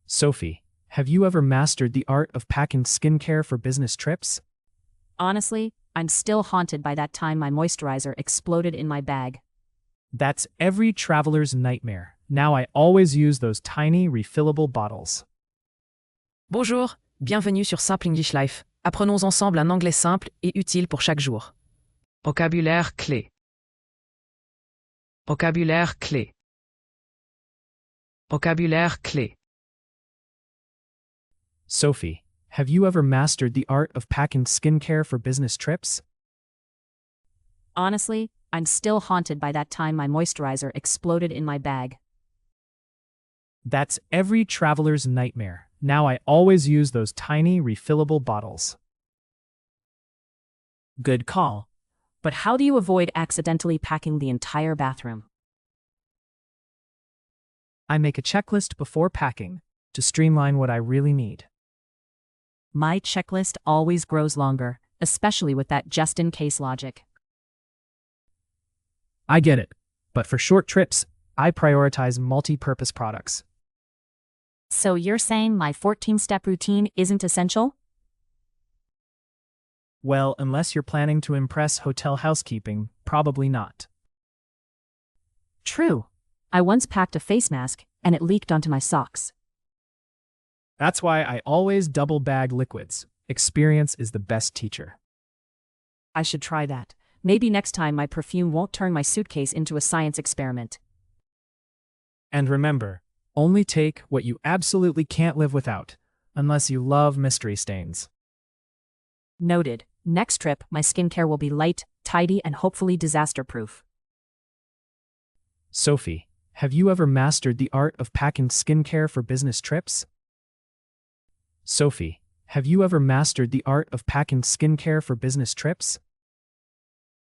Sophie, have you ever mastered the art of packing skincare for business trips? Honestly, I'm still haunted by that time my moisturizer exploded in my bag. That's every traveler's nightmare. Now I always use those tiny, refillable bottles. Bonjour, bienvenue sur Simple English Life. Apprenons ensemble un anglais simple et utile pour chaque jour. Vocabulaire clé. Vocabulaire clé. Vocabulaire clé. Sophie, have you ever mastered the art of packing skincare for business trips? Honestly, I'm still haunted by that time my moisturizer exploded in my bag. That's every traveler's nightmare. Now I always use those tiny, refillable bottles. Good call. But how do you avoid accidentally packing the entire bathroom? I make a checklist before packing to streamline what I really need. My checklist always grows longer, especially with that just-in-case logic. I get it, but for short trips, I prioritize multi-purpose products. So you're saying my 14-step routine isn't essential? Well, unless you're planning to impress hotel housekeeping, probably not. True. I once packed a face mask, and it leaked onto my socks. That's why I always double bag liquids. Experience is the best teacher. I should try that. Maybe next time my perfume won't turn my suitcase into a science experiment. And remember, only take what you absolutely can't live without, unless you love mystery stains. Noted. Next trip, my skincare will be light, tidy, and hopefully disaster-proof. Sophie, have you ever mastered the art of packing skincare for business trips? Sophie, have you ever mastered the art of packing skincare for business trips?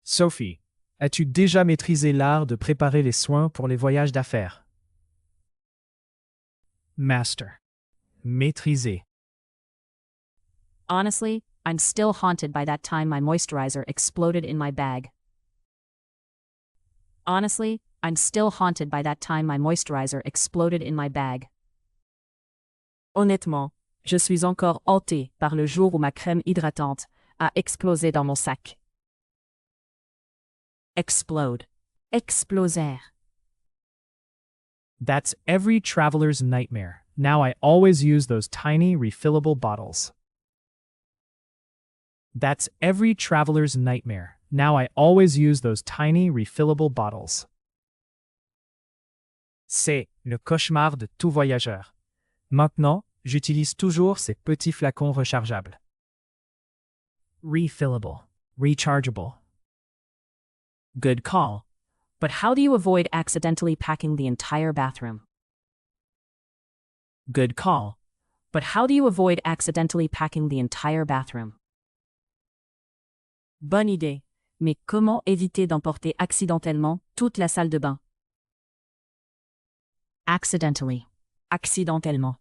Sophie, as-tu déjà maîtrisé l'art de préparer les soins pour les voyages d'affaires? Master. Maîtriser. Honestly, I'm still haunted by that time my moisturizer exploded in my bag. Honestly, I'm still haunted by that time my moisturizer exploded in my bag. Honnêtement, je suis encore hanté par le jour où ma crème hydratante a explosé dans mon sac. Explode. Exploser. That's every traveler's nightmare. Now I always use those tiny, refillable bottles. That's every traveler's nightmare. Now I always use those tiny, refillable bottles. C'est le cauchemar de tout voyageur. Maintenant, j'utilise toujours ces petits flacons rechargeables. Refillable. Rechargeable. Good call. But how do you avoid accidentally packing the entire bathroom? Good call. But how do you avoid accidentally packing the entire bathroom? Bonne idée. Mais comment éviter d'emporter accidentellement toute la salle de bain? Accidentally. Accidentellement.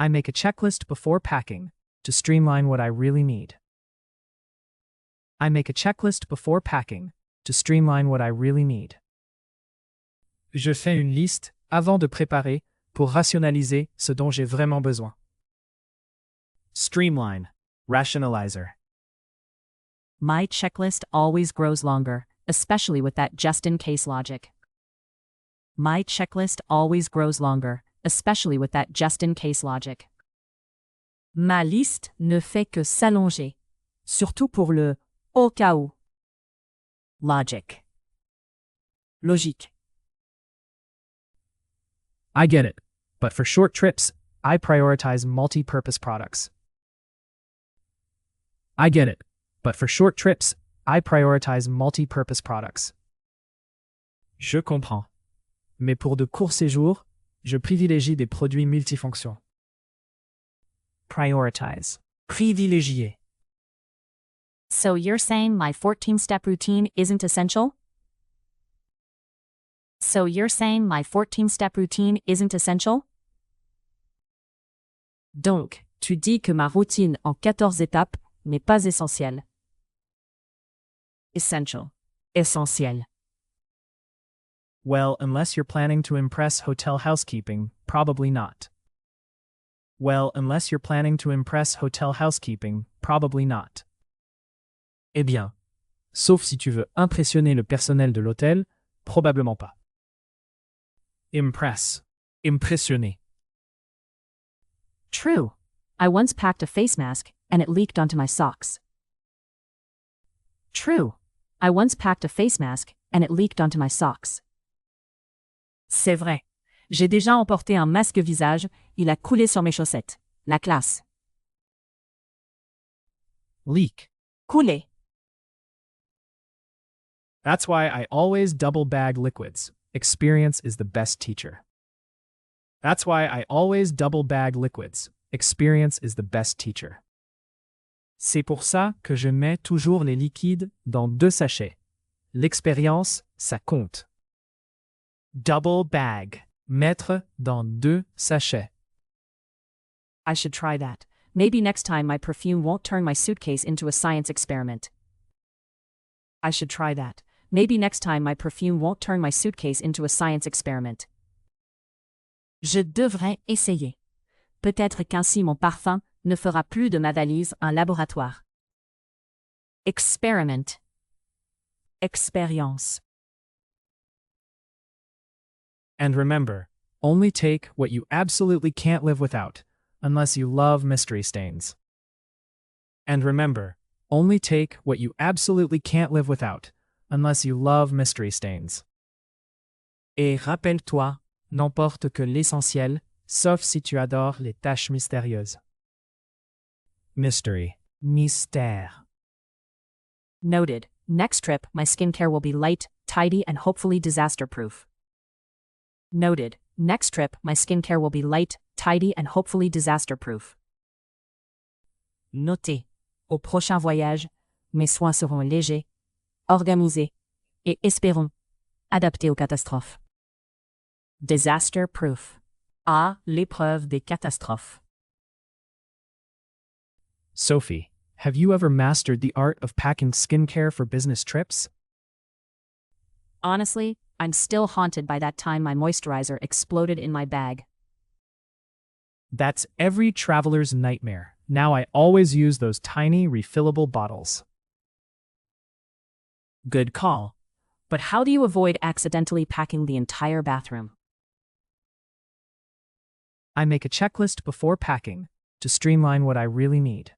I make a checklist before packing to streamline what I really need. I make a checklist before packing to streamline what I really need. Je fais une liste avant de préparer pour rationaliser ce dont j'ai vraiment besoin. Streamline. Rationalizer. My checklist always grows longer, especially with that just-in-case logic. My checklist always grows longer, especially with that just-in-case logic. Ma liste ne fait que s'allonger, surtout pour le au cas où. Logic. Logique. I get it, but for short trips, I prioritize multi-purpose products. I get it, but for short trips, I prioritize multi-purpose products. Je comprends. Mais pour de courts séjours, je privilégie des produits multifonctions. Prioritize. Privilégier. So you're saying my 14-step routine isn't essential? So you're saying my 14-step routine isn't essential? Donc, tu dis que ma routine en 14 étapes n'est pas essentielle. Essential. Essentiel. Well, unless you're planning to impress hotel housekeeping, probably not. Well, unless you're planning to impress hotel housekeeping, probably not. Eh bien, sauf si tu veux impressionner le personnel de l'hôtel, probablement pas. Impress. Impressionner. True. I once packed a face mask, and it leaked onto my socks. True. I once packed a face mask, and it leaked onto my socks. C'est vrai. J'ai déjà emporté un masque visage, il a coulé sur mes chaussettes. La classe. Leak. Couler. That's why I always double bag liquids. Experience is the best teacher. That's why I always double bag liquids. Experience is the best teacher. C'est pour ça que je mets toujours les liquides dans 2 sachets. L'expérience, ça compte. Double bag. Mettre dans 2 sachets. I should try that. Maybe next time my perfume won't turn my suitcase into a science experiment. I should try that. Maybe next time my perfume won't turn my suitcase into a science experiment. Je devrais essayer. Peut-être qu'ainsi mon parfum ne fera plus de ma valise un laboratoire. Experiment. Expérience. And remember, only take what you absolutely can't live without, unless you love mystery stains. And remember, only take what you absolutely can't live without, unless you love mystery stains. Et rappelle-toi, n'emporte que l'essentiel, sauf si tu adores les tâches mystérieuses. Mystery. Mystère. Noted. Next trip, my skincare will be light, tidy, and hopefully disaster-proof. Noted. Next trip, my skincare will be light, tidy, and hopefully disaster-proof. Notez. Au prochain voyage, mes soins seront légers, organisés, et espérons, adaptés aux catastrophes. Disaster-proof. À l'épreuve des catastrophes. Sophie, have you ever mastered the art of packing skincare for business trips? Honestly, I'm still haunted by that time my moisturizer exploded in my bag. That's every traveler's nightmare. Now I always use those tiny refillable bottles. Good call. But how do you avoid accidentally packing the entire bathroom? I make a checklist before packing to streamline what I really need.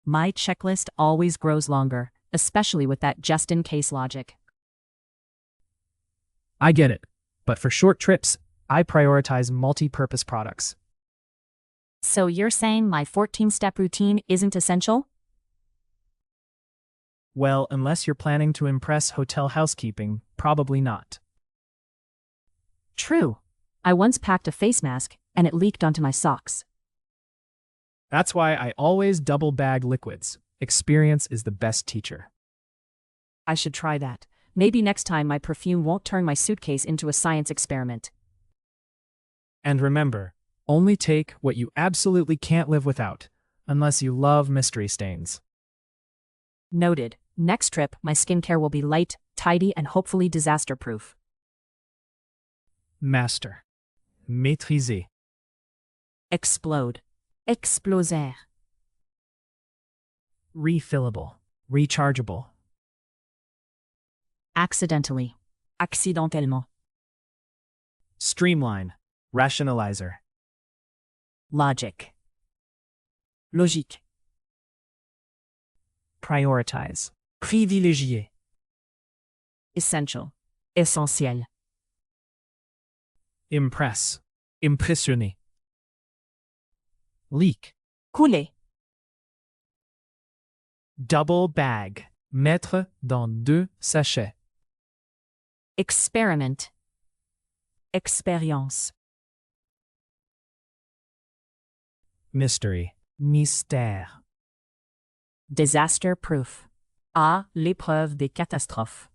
My checklist always grows longer, especially with that just-in-case logic. I get it, but for short trips, I prioritize multi-purpose products. So you're saying my 14-step routine isn't essential? Well, unless you're planning to impress hotel housekeeping, probably not. True. I once packed a face mask, and it leaked onto my socks. That's why I always double bag liquids. Experience is the best teacher. I should try that. Maybe next time my perfume won't turn my suitcase into a science experiment. And remember, only take what you absolutely can't live without, unless you love mystery stains. Noted. Next trip, my skincare will be light, tidy, and hopefully disaster-proof. Master. Maîtriser. Explode. Exploser. Refillable. Rechargeable. Accidentally. Accidentellement. Streamline. Rationalizer. Logic. Logique. Prioritize. Privilégié. Essential. Essentiel. Impress. Impressionner. Leak. Couler. Double bag. Mettre dans 2 sachets. Experiment. Expérience. Mystery. Mystère. Disaster-proof. À l'épreuve des catastrophes.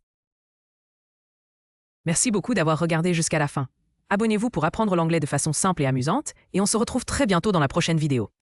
Merci beaucoup d'avoir regardé jusqu'à la fin. Abonnez-vous pour apprendre l'anglais de façon simple et amusante, et on se retrouve très bientôt dans la prochaine vidéo.